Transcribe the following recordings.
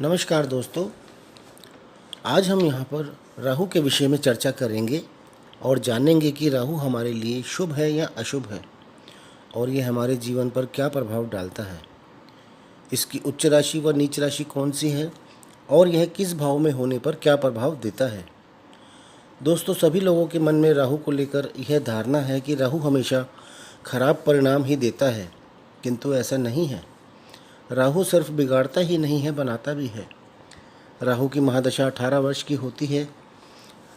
नमस्कार दोस्तों। आज हम यहाँ पर राहु के विषय में चर्चा करेंगे और जानेंगे कि राहु हमारे लिए शुभ है या अशुभ है और ये हमारे जीवन पर क्या प्रभाव डालता है। इसकी उच्च राशि व नीच राशि कौन सी है और यह किस भाव में होने पर क्या प्रभाव देता है। दोस्तों, सभी लोगों के मन में राहु को लेकर यह धारणा है कि राहु हमेशा खराब परिणाम ही देता है, किंतु ऐसा नहीं है। राहु सिर्फ बिगाड़ता ही नहीं है, बनाता भी है। राहु की महादशा 18 वर्ष की होती है।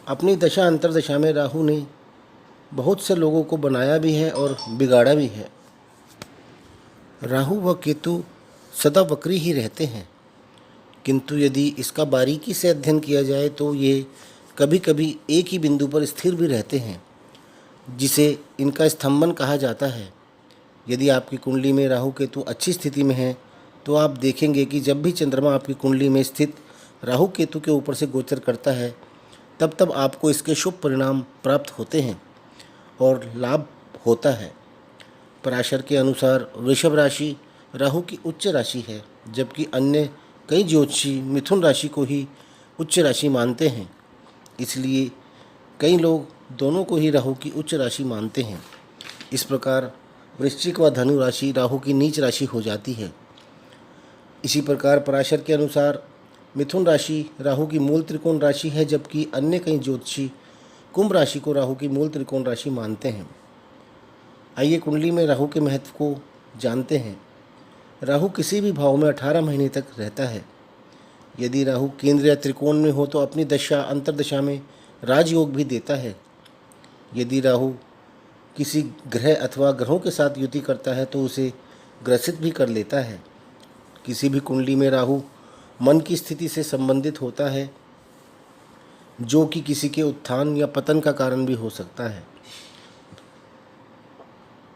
अपनी दशा अंतर्दशा में राहु ने बहुत से लोगों को बनाया भी है और बिगाड़ा भी है। राहु व केतु सदा वक्री ही रहते हैं, किंतु यदि इसका बारीकी से अध्ययन किया जाए तो ये कभी कभी एक ही बिंदु पर स्थिर भी रहते हैं, जिसे इनका स्तंभन कहा जाता है। यदि आपकी कुंडली में राहु केतु अच्छी स्थिति में है तो आप देखेंगे कि जब भी चंद्रमा आपकी कुंडली में स्थित राहु केतु के ऊपर से गोचर करता है तब तब आपको इसके शुभ परिणाम प्राप्त होते हैं और लाभ होता है। पराशर के अनुसार वृषभ राशि राहु की उच्च राशि है, जबकि अन्य कई ज्योतिषी मिथुन राशि को ही उच्च राशि मानते हैं। इसलिए कई लोग दोनों को ही राहु की उच्च राशि मानते हैं। इस प्रकार वृश्चिक व धनु राशि राहु की नीच राशि हो जाती है। इसी प्रकार पराशर के अनुसार मिथुन राशि राहु की मूल त्रिकोण राशि है, जबकि अन्य कई ज्योतिषी कुंभ राशि को राहु की मूल त्रिकोण राशि मानते हैं। आइए कुंडली में राहु के महत्व को जानते हैं। राहु किसी भी भाव में 18 महीने तक रहता है। यदि राहु केंद्र या त्रिकोण में हो तो अपनी दशा अंतर्दशा में राजयोग भी देता है। यदि राहु किसी ग्रह अथवा ग्रहों के साथ युति करता है तो उसे ग्रसित भी कर लेता है। किसी भी कुंडली में राहु मन की स्थिति से संबंधित होता है, जो कि किसी के उत्थान या पतन का कारण भी हो सकता है।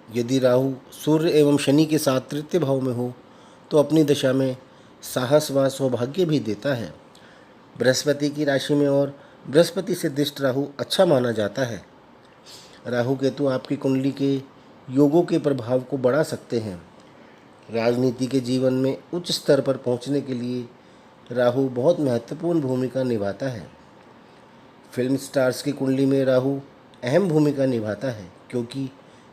यदि राहु सूर्य एवं शनि के साथ तृतीय भाव में हो तो अपनी दशा में साहस व सौभाग्य भी देता है। बृहस्पति की राशि में और बृहस्पति से दिष्ट राहु अच्छा माना जाता है। राहु केतु आपकी कुंडली के योगों के प्रभाव को बढ़ा सकते हैं। राजनीति के जीवन में उच्च स्तर पर पहुंचने के लिए राहु बहुत महत्वपूर्ण भूमिका निभाता है। फिल्म स्टार्स की कुंडली में राहु अहम भूमिका निभाता है, क्योंकि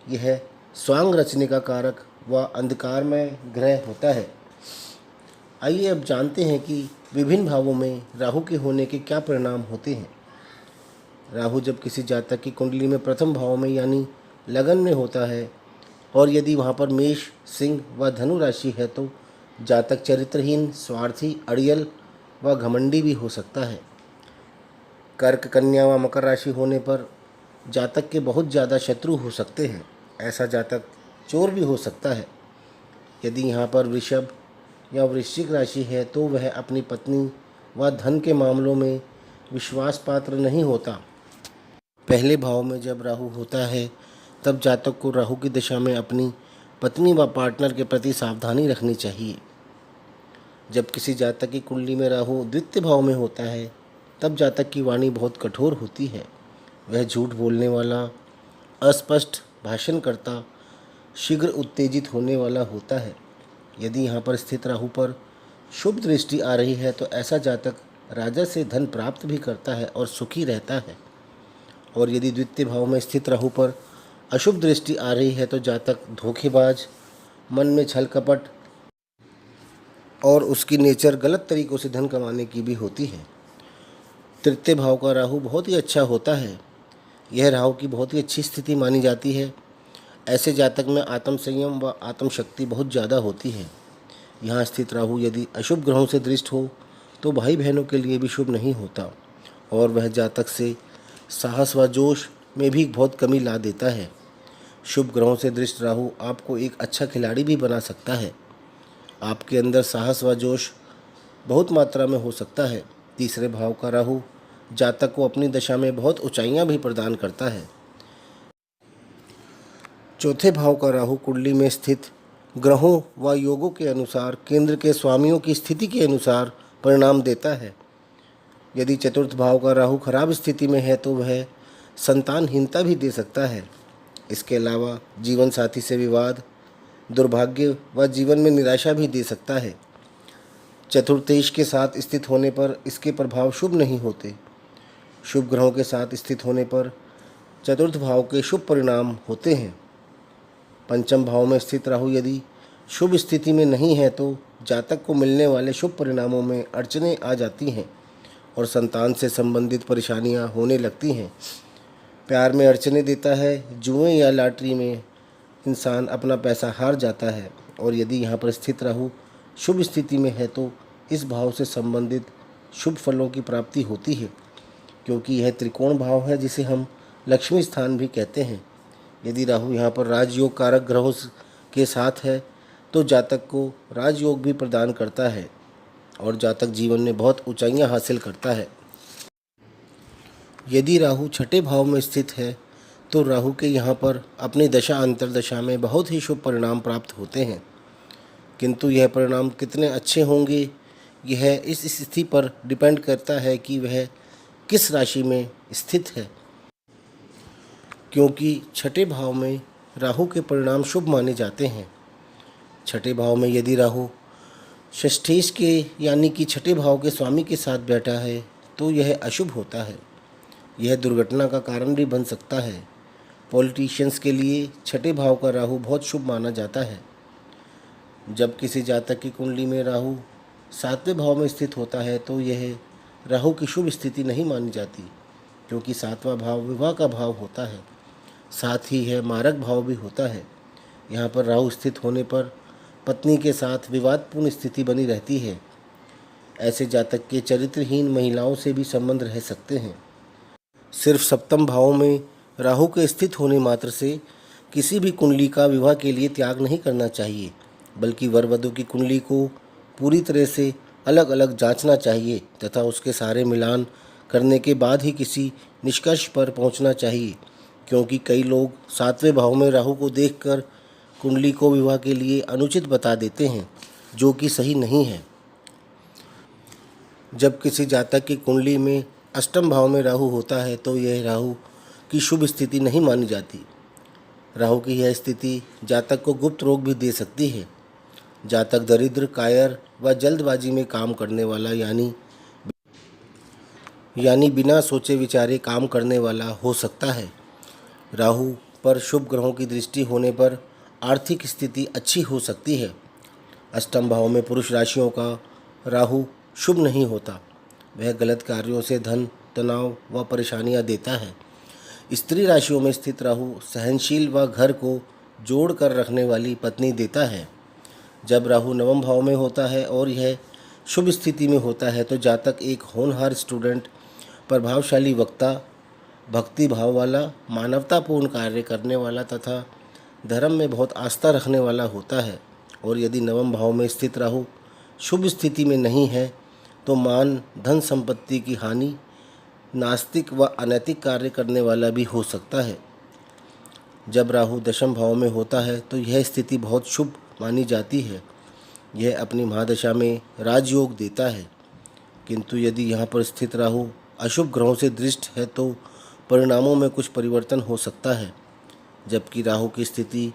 यह स्वांग रचने का कारक व अंधकारमय ग्रह होता है। आइए अब जानते हैं कि विभिन्न भावों में राहु के होने के क्या परिणाम होते हैं। राहु जब किसी जातक की कुंडली में प्रथम भाव में यानी लगन में होता है और यदि वहाँ पर मेष, सिंह व धनु राशि है तो जातक चरित्रहीन, स्वार्थी, अड़ियल व घमंडी भी हो सकता है। कर्क, कन्या व मकर राशि होने पर जातक के बहुत ज़्यादा शत्रु हो सकते हैं। ऐसा जातक चोर भी हो सकता है। यदि यहाँ पर वृषभ या वृश्चिक राशि है तो वह अपनी पत्नी व धन के मामलों में विश्वास पात्र नहीं होता। पहले भाव में जब राहु होता है तब जातक को राहु की दशा में अपनी पत्नी व पार्टनर के प्रति सावधानी रखनी चाहिए। जब किसी जातक की कुंडली में राहु द्वितीय भाव में होता है तब जातक की वाणी बहुत कठोर होती है। वह झूठ बोलने वाला, अस्पष्ट भाषण करता, शीघ्र उत्तेजित होने वाला होता है। यदि यहाँ पर स्थित राहु पर शुभ दृष्टि आ रही है तो ऐसा जातक राजा से धन प्राप्त भी करता है और सुखी रहता है। और यदि द्वितीय भाव में स्थित राहु पर अशुभ दृष्टि आ रही है तो जातक धोखेबाज, मन में छल कपट और उसकी नेचर गलत तरीक़ों से धन कमाने की भी होती है। तृतीय भाव का राहु बहुत ही अच्छा होता है। यह राहु की बहुत ही अच्छी स्थिति मानी जाती है। ऐसे जातक में आत्म संयम व आत्म शक्ति बहुत ज़्यादा होती है। यहाँ स्थित राहु यदि अशुभ ग्रहों से दृष्ट हो तो भाई बहनों के लिए भी शुभ नहीं होता और वह जातक से साहस व जोश में भी बहुत कमी ला देता है। शुभ ग्रहों से दृष्ट राहु आपको एक अच्छा खिलाड़ी भी बना सकता है। आपके अंदर साहस व जोश बहुत मात्रा में हो सकता है। तीसरे भाव का राहु जातक को अपनी दशा में बहुत ऊंचाइयां भी प्रदान करता है। चौथे भाव का राहु कुंडली में स्थित ग्रहों व योगों के अनुसार केंद्र के स्वामियों की स्थिति के अनुसार परिणाम देता है। यदि चतुर्थ भाव का राहु खराब स्थिति में है तो वह संतानहीनता भी दे सकता है। इसके अलावा जीवन साथी से विवाद, दुर्भाग्य व जीवन में निराशा भी दे सकता है। चतुर्थेश के साथ स्थित होने पर इसके प्रभाव शुभ नहीं होते। शुभ ग्रहों के साथ स्थित होने पर चतुर्थ भाव के शुभ परिणाम होते हैं। पंचम भाव में स्थित राहु यदि शुभ स्थिति में नहीं है तो जातक को मिलने वाले शुभ परिणामों में अड़चनें आ जाती हैं और संतान से संबंधित परेशानियां होने लगती हैं। प्यार में अड़चनें देता है। जुए या लॉटरी में इंसान अपना पैसा हार जाता है। और यदि यहाँ पर स्थित राहु शुभ स्थिति में है तो इस भाव से संबंधित शुभ फलों की प्राप्ति होती है, क्योंकि यह त्रिकोण भाव है जिसे हम लक्ष्मी स्थान भी कहते हैं। यदि राहु यहाँ पर राजयोग कारक ग्रहों के साथ है तो जातक को राजयोग भी प्रदान करता है और जातक जीवन में बहुत ऊंचाइयां हासिल करता है। यदि राहु छठे भाव में स्थित है तो राहु के यहाँ पर अपनी दशा अंतर्दशा में बहुत ही शुभ परिणाम प्राप्त होते हैं, किंतु यह परिणाम कितने अच्छे होंगे यह इस स्थिति पर डिपेंड करता है कि वह किस राशि में स्थित है, क्योंकि छठे भाव में राहु के परिणाम शुभ माने जाते हैं। छठे भाव में यदि राहु षष्ठेश के यानी कि छठे भाव के स्वामी के साथ बैठा है तो यह अशुभ होता है। यह दुर्घटना का कारण भी बन सकता है। पॉलिटिशियंस के लिए छठे भाव का राहु बहुत शुभ माना जाता है। जब किसी जातक की कुंडली में राहु सातवें भाव में स्थित होता है तो यह राहु की शुभ स्थिति नहीं मानी जाती, क्योंकि सातवां भाव विवाह का भाव होता है, साथ ही यह मारक भाव भी होता है। यहाँ पर राहु स्थित होने पर पत्नी के साथ विवादपूर्ण स्थिति बनी रहती है। ऐसे जातक के चरित्रहीन महिलाओं से भी संबंध रह सकते हैं। सिर्फ सप्तम भाव में राहु के स्थित होने मात्र से किसी भी कुंडली का विवाह के लिए त्याग नहीं करना चाहिए, बल्कि वर वधू की कुंडली को पूरी तरह से अलग अलग जांचना चाहिए तथा उसके सारे मिलान करने के बाद ही किसी निष्कर्ष पर पहुंचना चाहिए, क्योंकि कई लोग सातवें भाव में राहु को देखकर कुंडली को विवाह के लिए अनुचित बता देते हैं, जो कि सही नहीं है। जब किसी जातक की कुंडली में अष्टम भाव में राहु होता है तो यह राहु की शुभ स्थिति नहीं मानी जाती। राहु की यह स्थिति जातक को गुप्त रोग भी दे सकती है। जातक दरिद्र, कायर व जल्दबाजी में काम करने वाला यानी बिना सोचे विचारे काम करने वाला हो सकता है। राहु पर शुभ ग्रहों की दृष्टि होने पर आर्थिक स्थिति अच्छी हो सकती है। अष्टम भाव में पुरुष राशियों का राहु शुभ नहीं होता। वह गलत कार्यों से धन, तनाव व परेशानियां देता है। स्त्री राशियों में स्थित राहु सहनशील व घर को जोड़ कर रखने वाली पत्नी देता है। जब राहु नवम भाव में होता है और यह शुभ स्थिति में होता है तो जातक एक होनहार स्टूडेंट, प्रभावशाली वक्ता, भक्ति भाव वाला, मानवतापूर्ण कार्य करने वाला तथा धर्म में बहुत आस्था रखने वाला होता है। और यदि नवम भाव में स्थित राहु शुभ स्थिति में नहीं है तो मान, धन संपत्ति की हानि, नास्तिक व अनैतिक कार्य करने वाला भी हो सकता है। जब राहु दशम भाव में होता है तो यह स्थिति बहुत शुभ मानी जाती है। यह अपनी महादशा में राजयोग देता है, किंतु यदि यहाँ पर स्थित राहु अशुभ ग्रहों से दृष्ट है तो परिणामों में कुछ परिवर्तन हो सकता है। जबकि राहु की स्थिति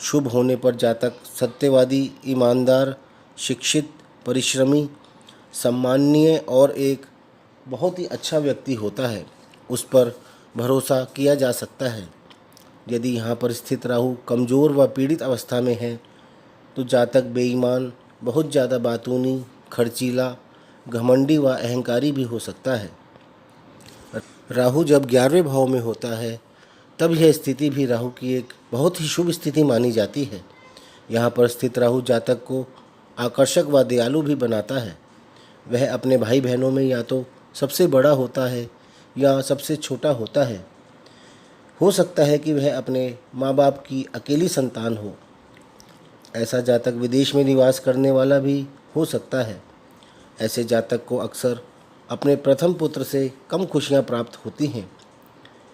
शुभ होने पर जातक सत्यवादी, ईमानदार, शिक्षित, परिश्रमी, सम्माननीय और एक बहुत ही अच्छा व्यक्ति होता है। उस पर भरोसा किया जा सकता है। यदि यहाँ पर स्थित राहु कमज़ोर व पीड़ित अवस्था में है तो जातक बेईमान, बहुत ज़्यादा बातूनी, खर्चीला, घमंडी व अहंकारी भी हो सकता है। राहु जब 11वें भाव में होता है तब यह स्थिति भी राहु की एक बहुत ही शुभ स्थिति मानी जाती है। यहाँ पर स्थित राहु जातक को आकर्षक व दयालु भी बनाता है। वह अपने भाई बहनों में या तो सबसे बड़ा होता है या सबसे छोटा होता है। हो सकता है कि वह अपने माँ बाप की अकेली संतान हो। ऐसा जातक विदेश में निवास करने वाला भी हो सकता है। ऐसे जातक को अक्सर अपने प्रथम पुत्र से कम खुशियाँ प्राप्त होती हैं।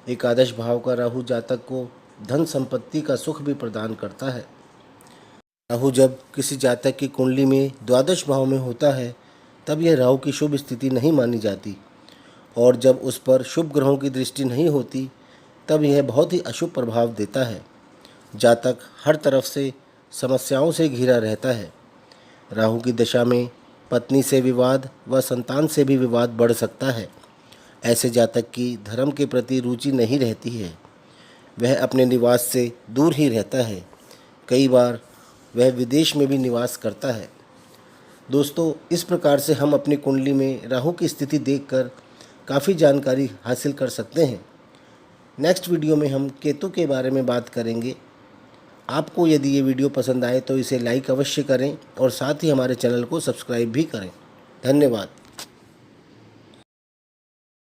एकादश भाव का राहु जातक को धन संपत्ति का सुख भी प्रदान करता है। राहु जब किसी जातक की कुंडली में द्वादश भाव में होता है तब यह राहु की शुभ स्थिति नहीं मानी जाती, और जब उस पर शुभ ग्रहों की दृष्टि नहीं होती तब यह बहुत ही अशुभ प्रभाव देता है। जातक हर तरफ से समस्याओं से घिरा रहता है। राहु की दशा में पत्नी से विवाद व संतान से भी विवाद बढ़ सकता है। ऐसे जातक की धर्म के प्रति रुचि नहीं रहती है, वह अपने निवास से दूर ही रहता है। कई बार वह विदेश में भी निवास करता है। दोस्तों, इस प्रकार से हम अपनी कुंडली में राहु की स्थिति देखकर काफ़ी जानकारी हासिल कर सकते हैं। नेक्स्ट वीडियो में हम केतु के बारे में बात करेंगे। आपको यदि ये वीडियो पसंद आए तो इसे लाइक अवश्य करें और साथ ही हमारे चैनल को सब्सक्राइब भी करें। धन्यवाद।